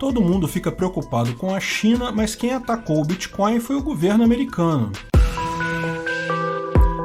Todo mundo fica preocupado com a China, mas quem atacou o Bitcoin foi o governo americano.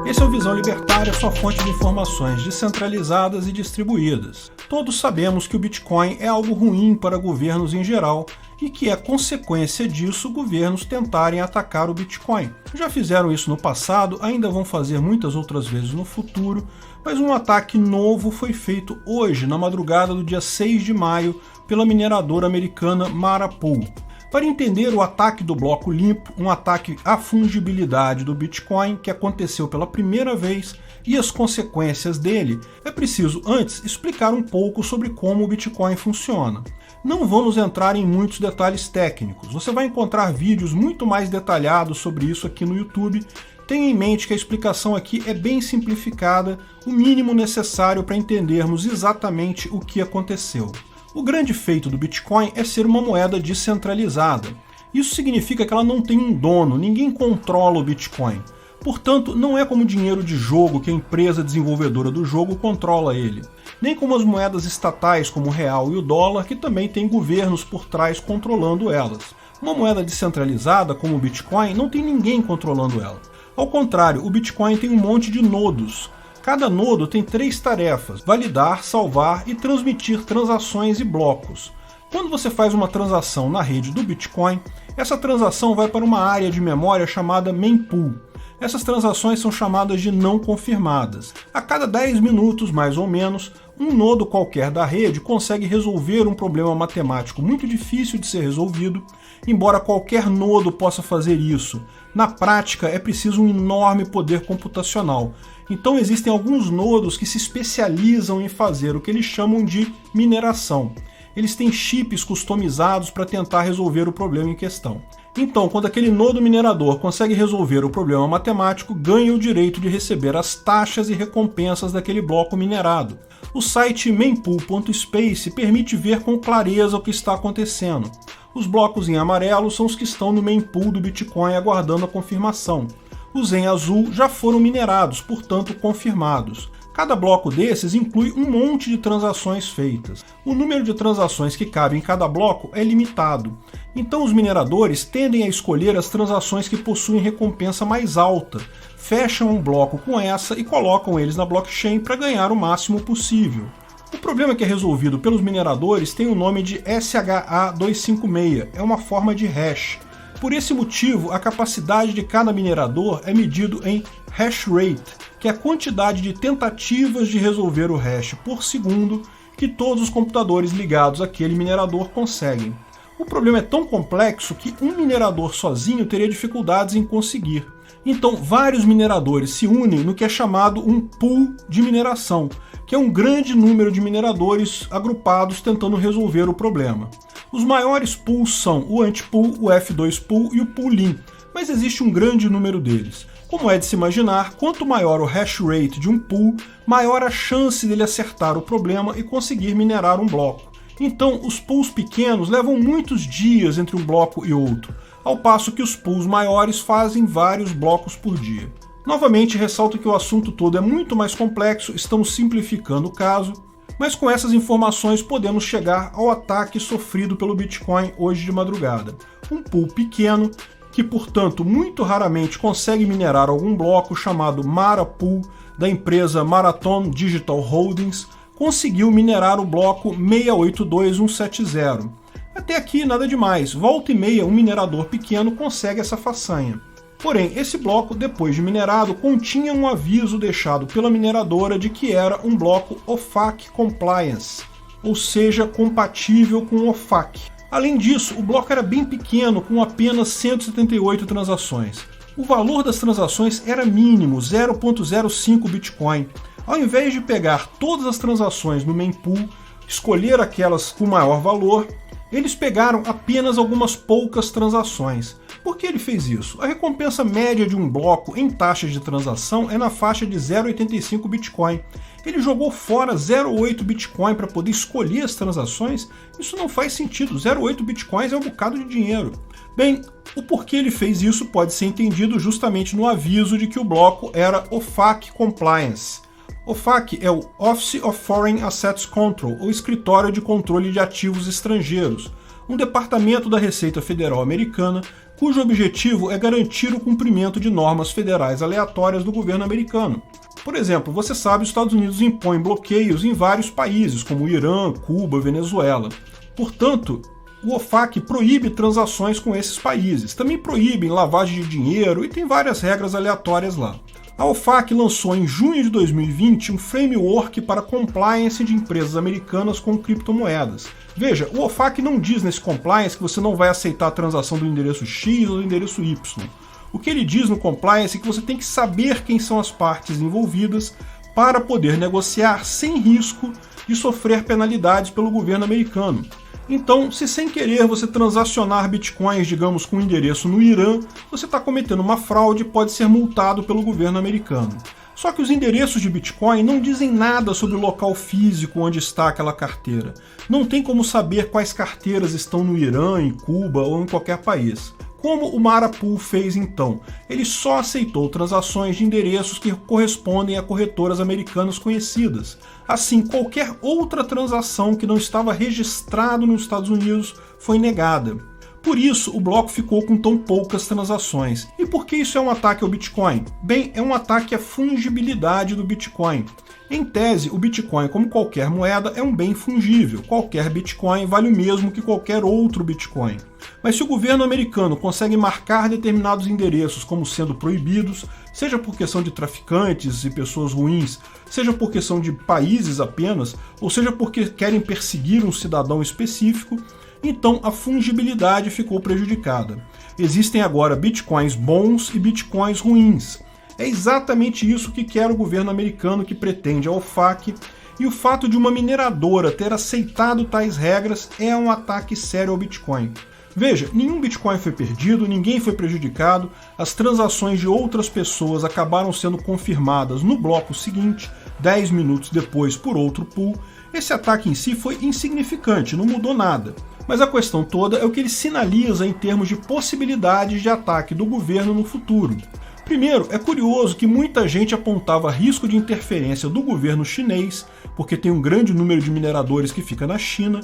Esse é o Visão Libertária, sua fonte de informações descentralizadas e distribuídas. Todos sabemos que o Bitcoin é algo ruim para governos em geral e que é consequência disso governos tentarem atacar o Bitcoin. Já fizeram isso no passado, ainda vão fazer muitas outras vezes no futuro, mas um ataque novo foi feito hoje, na madrugada do dia 6 de maio, pela mineradora americana Mara Pool. Para entender o ataque do bloco limpo, um ataque à fungibilidade do Bitcoin que aconteceu pela primeira vez e as consequências dele, é preciso antes explicar um pouco sobre como o Bitcoin funciona. Não vamos entrar em muitos detalhes técnicos, você vai encontrar vídeos muito mais detalhados sobre isso aqui no YouTube. Tenha em mente que a explicação aqui é bem simplificada, o mínimo necessário para entendermos exatamente o que aconteceu. O grande feito do Bitcoin é ser uma moeda descentralizada. Isso significa que ela não tem um dono, ninguém controla o Bitcoin. Portanto, não é como dinheiro de jogo que a empresa desenvolvedora do jogo controla ele. Nem como as moedas estatais como o real e o dólar, que também têm governos por trás controlando elas. Uma moeda descentralizada como o Bitcoin não tem ninguém controlando ela. Ao contrário, o Bitcoin tem um monte de nodos. Cada nodo tem 3 tarefas: validar, salvar e transmitir transações e blocos. Quando você faz uma transação na rede do Bitcoin, essa transação vai para uma área de memória chamada mempool. Essas transações são chamadas de não confirmadas. A cada 10 minutos, mais ou menos, um nodo qualquer da rede consegue resolver um problema matemático muito difícil de ser resolvido. Embora qualquer nodo possa fazer isso, na prática é preciso um enorme poder computacional. Então existem alguns nodos que se especializam em fazer o que eles chamam de mineração. Eles têm chips customizados para tentar resolver o problema em questão. Então, quando aquele nodo minerador consegue resolver o problema matemático, ganha o direito de receber as taxas e recompensas daquele bloco minerado. O site mempool.space permite ver com clareza o que está acontecendo. Os blocos em amarelo são os que estão no mempool do Bitcoin aguardando a confirmação. Os em azul já foram minerados, portanto confirmados. Cada bloco desses inclui um monte de transações feitas. O número de transações que cabe em cada bloco é limitado. Então os mineradores tendem a escolher as transações que possuem recompensa mais alta, fecham um bloco com essa e colocam eles na blockchain para ganhar o máximo possível. O problema que é resolvido pelos mineradores tem o nome de SHA-256, é uma forma de hash. Por esse motivo, a capacidade de cada minerador é medido em hash rate, que é a quantidade de tentativas de resolver o hash por segundo que todos os computadores ligados àquele minerador conseguem. O problema é tão complexo que um minerador sozinho teria dificuldades em conseguir. Então, vários mineradores se unem no que é chamado um pool de mineração, que é um grande número de mineradores agrupados tentando resolver o problema. Os maiores pools são o Antpool, o F2 Pool e o Poolin, mas existe um grande número deles. Como é de se imaginar, quanto maior o hash rate de um pool, maior a chance dele acertar o problema e conseguir minerar um bloco. Então, os pools pequenos levam muitos dias entre um bloco e outro, ao passo que os pools maiores fazem vários blocos por dia. Novamente, ressalto que o assunto todo é muito mais complexo, estamos simplificando o caso, mas com essas informações podemos chegar ao ataque sofrido pelo Bitcoin hoje de madrugada. Um pool pequeno, que portanto muito raramente consegue minerar algum bloco, chamado Mara Pool, da empresa Marathon Digital Holdings, conseguiu minerar o bloco 682170. Até aqui nada demais, volta e meia um minerador pequeno consegue essa façanha. Porém, esse bloco, depois de minerado, continha um aviso deixado pela mineradora de que era um bloco OFAC Compliance, ou seja, compatível com OFAC. Além disso, o bloco era bem pequeno, com apenas 178 transações. O valor das transações era mínimo, 0,05 Bitcoin. Ao invés de pegar todas as transações no mempool, escolher aquelas com maior valor, eles pegaram apenas algumas poucas transações. Por que ele fez isso? A recompensa média de um bloco em taxas de transação é na faixa de 0,85 Bitcoin. Ele jogou fora 0,8 Bitcoin para poder escolher as transações? Isso não faz sentido, 0,8 Bitcoins é um bocado de dinheiro. Bem, o porquê ele fez isso pode ser entendido justamente no aviso de que o bloco era OFAC Compliance. OFAC é o Office of Foreign Assets Control, ou Escritório de Controle de Ativos Estrangeiros. um departamento da Receita Federal americana cujo objetivo é garantir o cumprimento de normas federais aleatórias do governo americano. Por exemplo, você sabe, os Estados Unidos impõem bloqueios em vários países, como o Irã, Cuba, Venezuela. Portanto, o OFAC proíbe transações com esses países, também proíbe lavagem de dinheiro e tem várias regras aleatórias lá. A OFAC lançou em junho de 2020 um framework para compliance de empresas americanas com criptomoedas. Veja, o OFAC não diz nesse compliance que você não vai aceitar a transação do endereço X ou do endereço Y. O que ele diz no compliance é que você tem que saber quem são as partes envolvidas para poder negociar sem risco de sofrer penalidades pelo governo americano. Então, se sem querer você transacionar bitcoins, digamos, com endereço no Irã, você está cometendo uma fraude e pode ser multado pelo governo americano. Só que os endereços de Bitcoin não dizem nada sobre o local físico onde está aquela carteira. Não tem como saber quais carteiras estão no Irã, em Cuba ou em qualquer país. Como o Marapool fez então? Ele só aceitou transações de endereços que correspondem a corretoras americanas conhecidas. Assim, qualquer outra transação que não estava registrada nos Estados Unidos foi negada. Por isso, o bloco ficou com tão poucas transações. E por que isso é um ataque ao Bitcoin? Bem, é um ataque à fungibilidade do Bitcoin. Em tese, o Bitcoin, como qualquer moeda, é um bem fungível. Qualquer Bitcoin vale o mesmo que qualquer outro Bitcoin. Mas se o governo americano consegue marcar determinados endereços como sendo proibidos, seja por questão de traficantes e pessoas ruins, seja por questão de países apenas, ou seja porque querem perseguir um cidadão específico, então a fungibilidade ficou prejudicada. Existem agora Bitcoins bons e Bitcoins ruins. É exatamente isso que quer o governo americano, que pretende a OFAC, e o fato de uma mineradora ter aceitado tais regras é um ataque sério ao Bitcoin. Veja, nenhum Bitcoin foi perdido, ninguém foi prejudicado, as transações de outras pessoas acabaram sendo confirmadas no bloco seguinte, 10 minutos depois por outro pool. Esse ataque em si foi insignificante, não mudou nada. Mas a questão toda é o que ele sinaliza em termos de possibilidades de ataque do governo no futuro. Primeiro, é curioso que muita gente apontava risco de interferência do governo chinês, porque tem um grande número de mineradores que fica na China,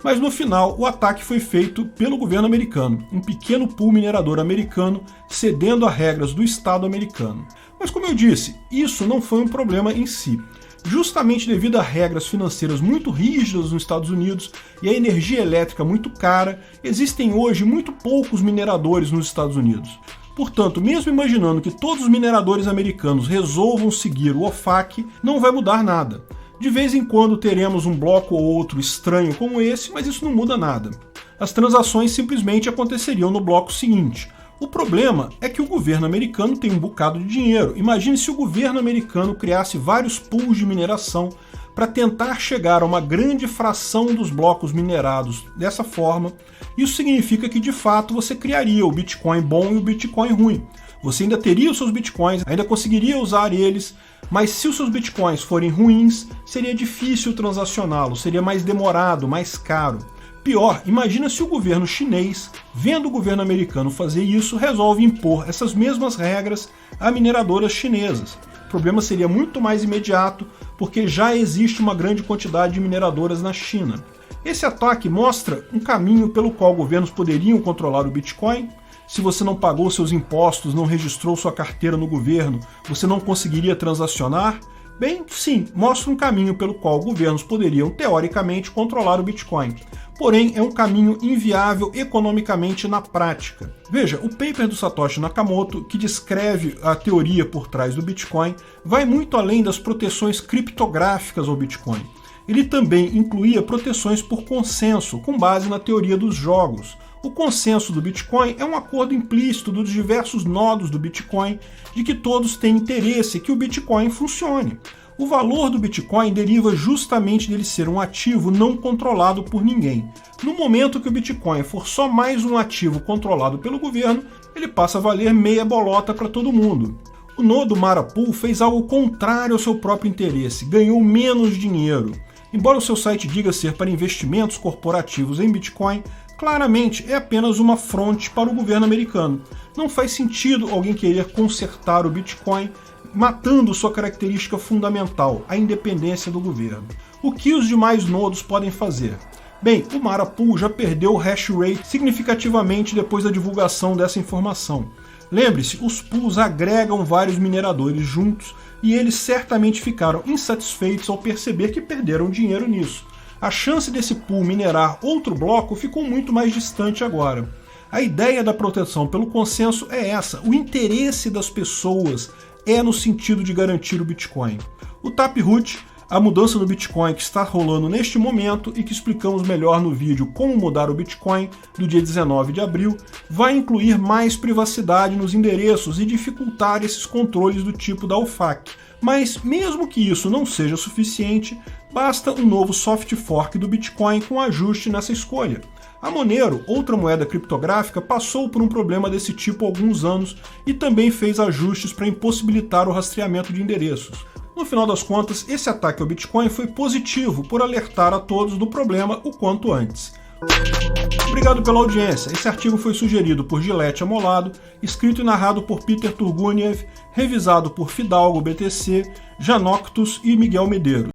mas no final o ataque foi feito pelo governo americano, um pequeno pool minerador americano cedendo a regras do Estado americano. Mas como eu disse, isso não foi um problema em si. Justamente devido a regras financeiras muito rígidas nos Estados Unidos e a energia elétrica muito cara, existem hoje muito poucos mineradores nos Estados Unidos. Portanto, mesmo imaginando que todos os mineradores americanos resolvam seguir o OFAC, não vai mudar nada. De vez em quando teremos um bloco ou outro estranho como esse, mas isso não muda nada. As transações simplesmente aconteceriam no bloco seguinte. O problema é que o governo americano tem um bocado de dinheiro. Imagine se o governo americano criasse vários pools de mineração para tentar chegar a uma grande fração dos blocos minerados dessa forma. Isso significa que, de fato, você criaria o Bitcoin bom e o Bitcoin ruim. Você ainda teria os seus Bitcoins, ainda conseguiria usar eles, mas se os seus Bitcoins forem ruins, seria difícil transacioná-los, seria mais demorado, mais caro. Pior, imagina se o governo chinês, vendo o governo americano fazer isso, resolve impor essas mesmas regras a mineradoras chinesas. O problema seria muito mais imediato, porque já existe uma grande quantidade de mineradoras na China. Esse ataque mostra um caminho pelo qual governos poderiam controlar o Bitcoin. Se você não pagou seus impostos, não registrou sua carteira no governo, você não conseguiria transacionar? Bem, sim, mostra um caminho pelo qual governos poderiam, teoricamente, controlar o Bitcoin. Porém, é um caminho inviável economicamente na prática. Veja, o paper do Satoshi Nakamoto, que descreve a teoria por trás do Bitcoin, vai muito além das proteções criptográficas ao Bitcoin. Ele também incluía proteções por consenso, com base na teoria dos jogos. O consenso do Bitcoin é um acordo implícito dos diversos nodos do Bitcoin de que todos têm interesse que o Bitcoin funcione. O valor do Bitcoin deriva justamente dele ser um ativo não controlado por ninguém. No momento que o Bitcoin for só mais um ativo controlado pelo governo, ele passa a valer meia bolota para todo mundo. O nodo Marapool fez algo contrário ao seu próprio interesse, ganhou menos dinheiro. Embora o seu site diga ser para investimentos corporativos em Bitcoin, claramente é apenas uma fronte para o governo americano. Não faz sentido alguém querer consertar o Bitcoin, matando sua característica fundamental, a independência do governo. O que os demais nodos podem fazer? Bem, o Marapool já perdeu o hash rate significativamente depois da divulgação dessa informação. Lembre-se, os pools agregam vários mineradores juntos e eles certamente ficaram insatisfeitos ao perceber que perderam dinheiro nisso. A chance desse pool minerar outro bloco ficou muito mais distante agora. A ideia da proteção pelo consenso é essa, o interesse das pessoas é no sentido de garantir o Bitcoin. O Taproot, a mudança do Bitcoin que está rolando neste momento e que explicamos melhor no vídeo Como Mudar o Bitcoin, do dia 19 de abril, vai incluir mais privacidade nos endereços e dificultar esses controles do tipo da OFAC. Mas mesmo que isso não seja suficiente, basta um novo soft fork do Bitcoin com ajuste nessa escolha. A Monero, outra moeda criptográfica, passou por um problema desse tipo há alguns anos e também fez ajustes para impossibilitar o rastreamento de endereços. No final das contas, esse ataque ao Bitcoin foi positivo por alertar a todos do problema o quanto antes. Obrigado pela audiência. Esse artigo foi sugerido por Gilete Amolado, escrito e narrado por Peter Turguniev, revisado por Fidalgo BTC, Janoctus e Miguel Medeiros.